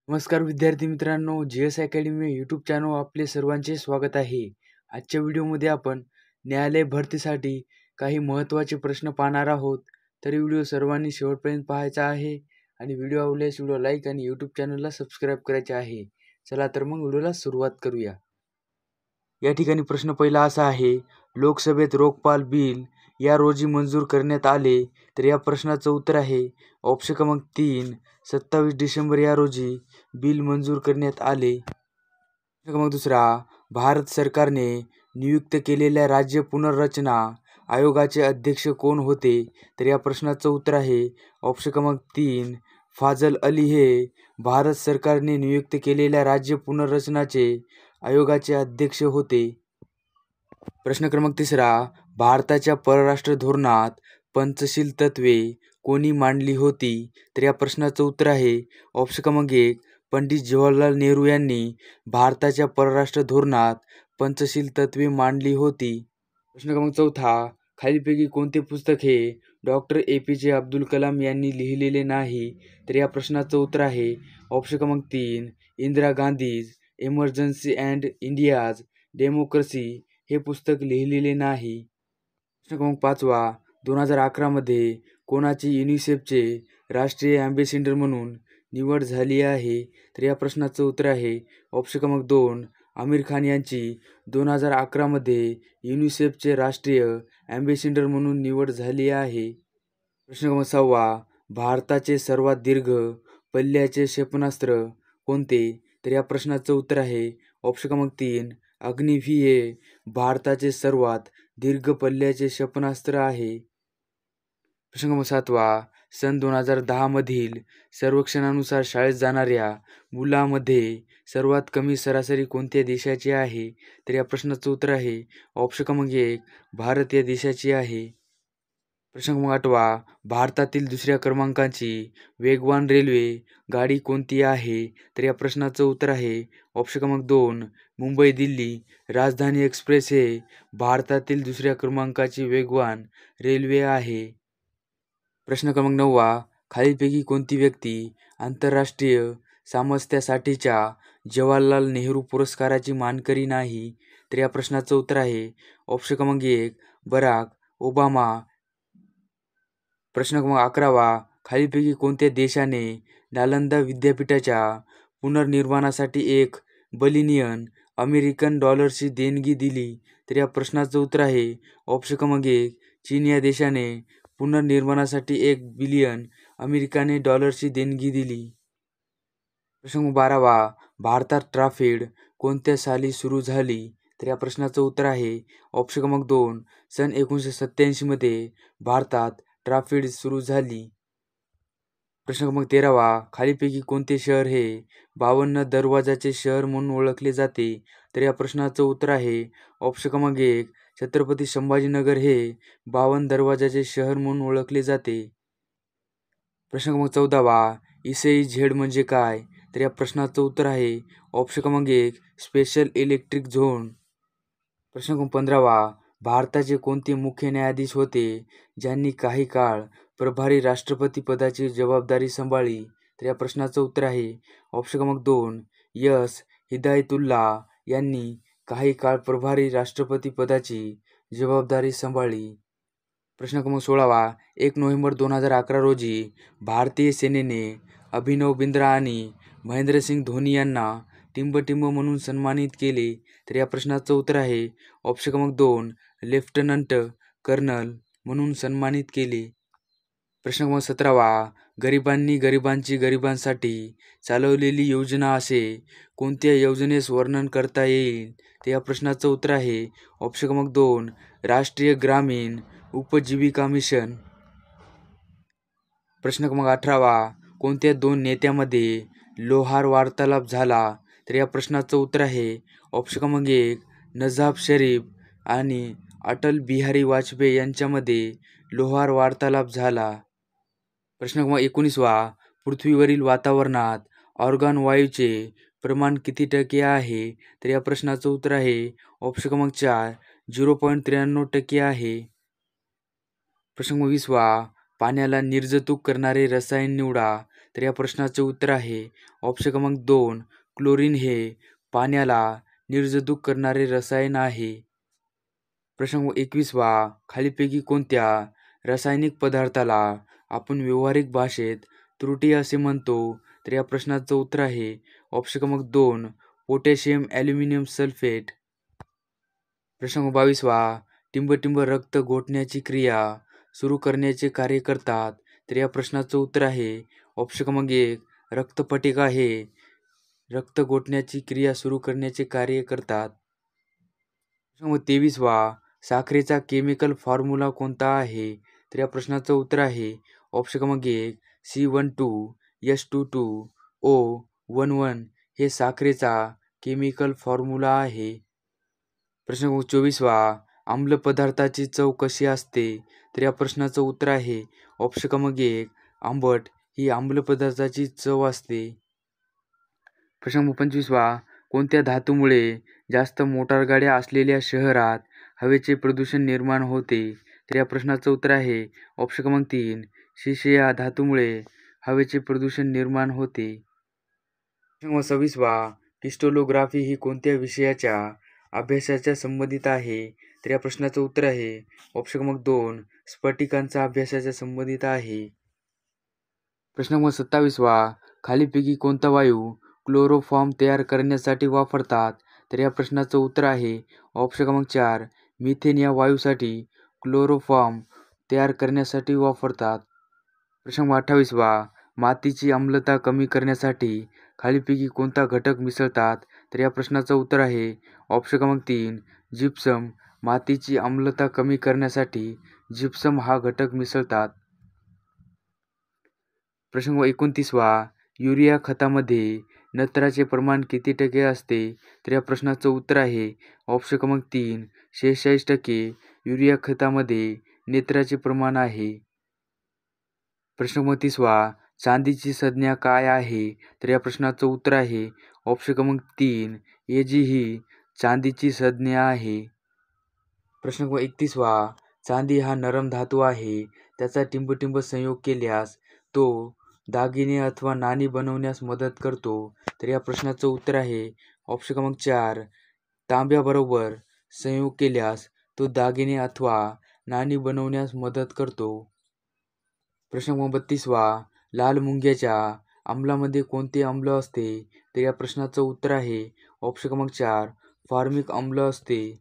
नमस्कार विद्यार्थी मित्रांनो, GS अकॅडमी यूट्यूब चॅनल आपले सर्वांचे स्वागत आहे. आजच्या व्हिडिओमध्ये आपण न्यायालय भरतीसाठी काही महत्त्वाचे प्रश्न पाहणार आहोत. तर व्हिडिओ सर्वांनी शेवटपर्यंत पाहायचा आहे आणि व्हिडिओ आवडल्यास व्हिडिओ लाईक आणि यूट्यूब चॅनलला सबस्क्राईब करायचे आहे. चला तर मग व्हिडिओला सुरुवात करूया. या ठिकाणी प्रश्न पहिला असा आहे, लोकसभेत लोकपाल बिल या रोजी मंजूर करण्यात आले. तर या प्रश्नाचं उत्तर आहे ऑप्शन क्रमांक 3 27 डिसेंबर या रोजी बिल मंजूर करण्यात आले. प्रश्न क्रमांक दुसरा, भारत सरकारने नियुक्त केलेल्या राज्य पुनर्रचना आयोगाचे अध्यक्ष कोण होते? तर या प्रश्नाचं उत्तर आहे ऑप्शन क्रमांक 3 फाजल अली हे भारत सरकारने नियुक्त केलेल्या राज्य पुनर्रचनाचे आयोगाचे अध्यक्ष होते. प्रश्न क्रमांक तिसरा, भारताच्या परराष्ट्र धोरणात पंचशील तत्त्वे कोणी मांडली होती? तर या प्रश्नाचं उत्तर आहे ऑप्शन क्रमांक 1 पंडित जवाहरलाल नेहरू यांनी भारताच्या परराष्ट्र धोरणात पंचशील तत्त्वे मांडली होती. प्रश्न क्रमांक चौथा, खालीलपैकी कोणते पुस्तक हे डॉक्टर APJ अब्दुल कलाम यांनी लिहिलेले नाही? तर या प्रश्नाचं उत्तर आहे ऑप्शन क्रमांक 3 Indira Gandhi's emergency and India's democracy हे पुस्तक लिहिलेले नाही. प्रश्न क्रमांक 5 2011 मध्ये कोणाची युनिसेफचे राष्ट्रीय ॲम्बेसिडर म्हणून निवड झाली आहे? तर या प्रश्नाचं उत्तर आहे ऑप्शन क्रमांक 2 आमिर खान यांची 2011 मध्ये युनिसेफचे राष्ट्रीय ॲम्बेसिडर म्हणून निवड झाली आहे. प्रश्न क्रमांक 6 भारताचे सर्वात दीर्घ पल्ल्याचे क्षेपणास्त्र कोणते? तर या प्रश्नाचं उत्तर आहे ऑप्शन क्रमांक 3 अग्निवी हे भारताचे सर्वात दीर्घ पल्ल्याचे क्षेपणास्त्र आहे. प्रश्न क्रमांक 7 सन 2010 मधील सर्वेक्षणानुसार शाळेत जाणाऱ्या मुलांमध्ये सर्वात कमी सरासरी कोणत्या देशाची आहे? तर या प्रश्नाचं उत्तर आहे ऑप्शन क्रमांक 1 भारत या देशाची आहे. प्रश्न क्रमांक 8 भारतातील दुसऱ्या क्रमांकाची वेगवान रेल्वे गाडी कोणती आहे? तर या प्रश्नाचं उत्तर आहे ऑप्शन क्रमांक 2 मुंबई दिल्ली राजधानी एक्सप्रेस हे भारतातील दुसऱ्या क्रमांकाची वेगवान रेल्वे आहे. प्रश्न क्रमांक 9 खालीलपैकी कोणती व्यक्ती आंतरराष्ट्रीय सामरस्यासाठीच्या जवाहरलाल नेहरू पुरस्काराची मानकरी नाही? तर या प्रश्नाचं उत्तर आहे ऑप्शन क्रमांक 1 बराक ओबामा. प्रश्न क्रमांक 11 खालीलपैकी कोणत्या देशाने नालंदा विद्यापीठाच्या पुनर्निर्माणासाठी $1 बिलियन अमेरिकन डॉलर्सची देणगी दिली? तर या प्रश्नाचं उत्तर आहे ऑप्शन क्रमांक 1 चीन या देशाने पुनर्निर्माणासाठी $1 बिलियन अमेरिकन डॉलर्सची देणगी दिली. प्रश्न क्रमांक 12 भारतात ट्राफेड कोणत्या साली सुरू झाली? तर या प्रश्नाचं उत्तर आहे ऑप्शन क्रमांक 2 सन 1987 मध्ये भारतात ट्राफेड सुरू झाली. प्रश्न क्रमांक 13 खालीलपैकी कोणते शहर हे 52 दरवाजाचे शहर म्हणून ओळखले जाते? तर या प्रश्नाचं उत्तर आहे ऑप्शन क्रमांक 1 छत्रपती संभाजीनगर हे 52 दरवाजाचे शहर म्हणून ओळखले जाते. प्रश्न क्रमांक 14 ECZ म्हणजे काय? तर या प्रश्नाचं उत्तर आहे ऑप्शन क्रमांक 1 स्पेशल इलेक्ट्रिक झोन. प्रश्न क्रमांक 15 भारताचे कोणते मुख्य न्यायाधीश होते ज्यांनी काही काळ प्रभारी राष्ट्रपती पदाची जबाबदारी सांभाळली? तर या प्रश्नाचं उत्तर आहे ऑप्शन क्रमांक 2 एस हिदायतुल्ला यांनी काही काळ प्रभारी राष्ट्रपती पदाची जबाबदारी सांभाळली. प्रश्न क्रमांक 16 1 नोव्हेंबर 2011 रोजी भारतीय सेनेने अभिनव बिंद्रा आणि महेंद्रसिंग धोनी यांना टिंब म्हणून सन्मानित केले. तर या प्रश्नाचं उत्तर आहे ऑप्शन क्रमांक 2 लेफ्टनंट कर्नल म्हणून सन्मानित केले. प्रश्न क्रमांक 17 गरिबांनी गरिबांची गरिबांसाठी चालवलेली योजना असे कोणत्या योजनेस वर्णन करता येईल? तर या प्रश्नाचं उत्तर आहे ऑप्शन क्रमांक 2 राष्ट्रीय ग्रामीण उपजीविका मिशन. प्रश्न क्रमांक 18 कोणत्या 2 नेत्यामध्ये लोहार वार्तालाप झाला? तर या प्रश्नाचं उत्तर आहे ऑप्शन क्रमांक 1 नजाब शरीफ आणि अटल बिहारी वाजपेयी यांच्यामध्ये लोहार वार्तालाप झाला. प्रश्न क्रमांक 19 पृथ्वीवरील वातावरणात ऑर्गन वायूचे प्रमाण किती टक्के आहे? तर या प्रश्नाचं उत्तर आहे ऑप्शन क्रमांक 4 0.93% आहे. प्रश्न क्रमांक 20 पाण्याला निर्जंतुक करणारे रसायन निवडा. तर या प्रश्नाचे उत्तर आहे ऑप्शन क्रमांक 2 क्लोरीन हे पाण्याला निर्जंतुक करणारे रसायन आहे. प्रश्न 21वा खालीलपैकी कोणत्या रासायनिक पदार्थाला आपण व्यावहारिक भाषेत त्रुटी असे म्हणतो? तर या प्रश्नाचं उत्तर आहे ऑप्शन क्रमांक 2 पोटॅशियम ॲल्युमिनियम सल्फेट. प्रश्न 22वा टिंबटिंब रक्त गोठण्याची क्रिया सुरू करण्याचे कार्य करतात. तर या प्रश्नाचं उत्तर आहे ऑप्शन क्रमांक 1 रक्तपटिका हे रक्त गोठण्याची क्रिया सुरू करण्याचे कार्य करतात. प्रश्न 23वा साखरेचा केमिकल फॉर्म्युला कोणता आहे? तर या प्रश्नाचं उत्तर आहे ऑप्शन क्रमांक 1 C12H22O11 हे साखरेचा केमिकल फॉर्म्युला आहे. प्रश्न 24वा आम्ल पदार्थाची चव कशी असते? तर या प्रश्नाचं उत्तर आहे ऑप्शन क्रमांक 1 आंबट ही आम्ल पदार्थाची चव असते. प्रश्न 25वा कोणत्या धातूमुळे जास्त मोटारगाड्या असलेल्या शहरात हवेचे प्रदूषण निर्माण होते? तर या प्रश्नाचं उत्तर आहे ऑप्शन क्रमांक 3 शिसे या धातूमुळे हवेचे प्रदूषण निर्माण होते. प्रश्न 26वा क्रिस्टलोग्राफी ही कोणत्या विषयाच्या अभ्यासाच्या संबंधित आहे? तर या प्रश्नाचं उत्तर आहे ऑप्शन क्रमांक 2 स्फटिकांचा अभ्यासाच्या संबंधित आहे. प्रश्न 27वा खालीलपैकी कोणता वायू क्लोरोफॉर्म तयार करण्यासाठी वापरतात? तर या प्रश्नाचं उत्तर आहे ऑप्शन क्रमांक 4 मिथेन या वायूसाठी क्लोरोफॉर्म तयार करण्यासाठी वापरतात. प्रश्न 28वा मातीची आम्लता कमी करण्यासाठी खालीलपैकी कोणता घटक मिसळतात? तर या प्रश्नाचं उत्तर आहे ऑप्शन क्रमांक 3 जिप्सम. मातीची आम्लता कमी करण्यासाठी जिप्सम हा घटक मिसळतात. प्रश्न 29वा युरिया खतामध्ये नत्राचे प्रमाण किती टक्के असते? तर या प्रश्नाचं उत्तर आहे ऑप्शन क्रमांक 3 46% युरिया खतामध्ये नत्राचे प्रमाण आहे. प्रश्न 29वा चांदीची संज्ञा काय आहे? तर या प्रश्नाचं उत्तर आहे ऑप्शन क्रमांक 3 Ag ही चांदीची संज्ञा आहे. प्रश्न 31वा चांदी हा नरम धातू आहे. त्याचा टिंबटिंब संयोग केल्यास तो दागिने अथवा नाणी बनवण्यास मदत करतो. तर या प्रश्नाचं उत्तर आहे ऑप्शन क्रमांक 4 तांब्याबरोबर संयोग केल्यास तो दागिने अथवा नाणी बनवण्यास मदत करतो. प्रश्न 32वा लाल मुंग्याच्या आम्लामध्ये कोणते आम्ल असते? तर या प्रश्नाचं उत्तर आहे ऑप्शन क्रमांक 4 फॉर्मिक आम्ल असते.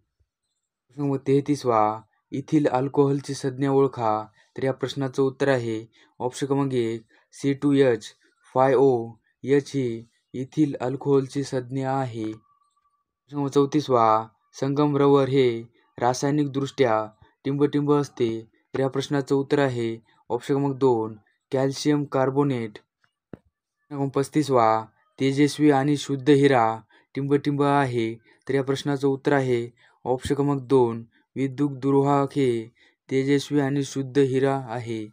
प्रश्न 33वा इथिल अल्कोहोलची संज्ञा ओळखा. तर या प्रश्नाचं उत्तर आहे ऑप्शन क्रमांक 1 C2H5OH ही इथिल अल्कोहोलची संज्ञा आहे. प्रश्न 34वा संगमरवर हे रासायनिकदृष्ट्या टिंबटिंब असते. तर या प्रश्नाचं उत्तर आहे ऑप्शन क्रमांक 2 कॅल्शियम कार्बोनेट. प्रश्न 35वा तेजस्वी आणि शुद्ध हिरा टिंबटिंब आहे. तर या प्रश्नाचं उत्तर आहे ऑप्शन क्रमांक 2 विद्युत दुर्वाहक हे तेजस्वी आणि शुद्ध हिरा आहे.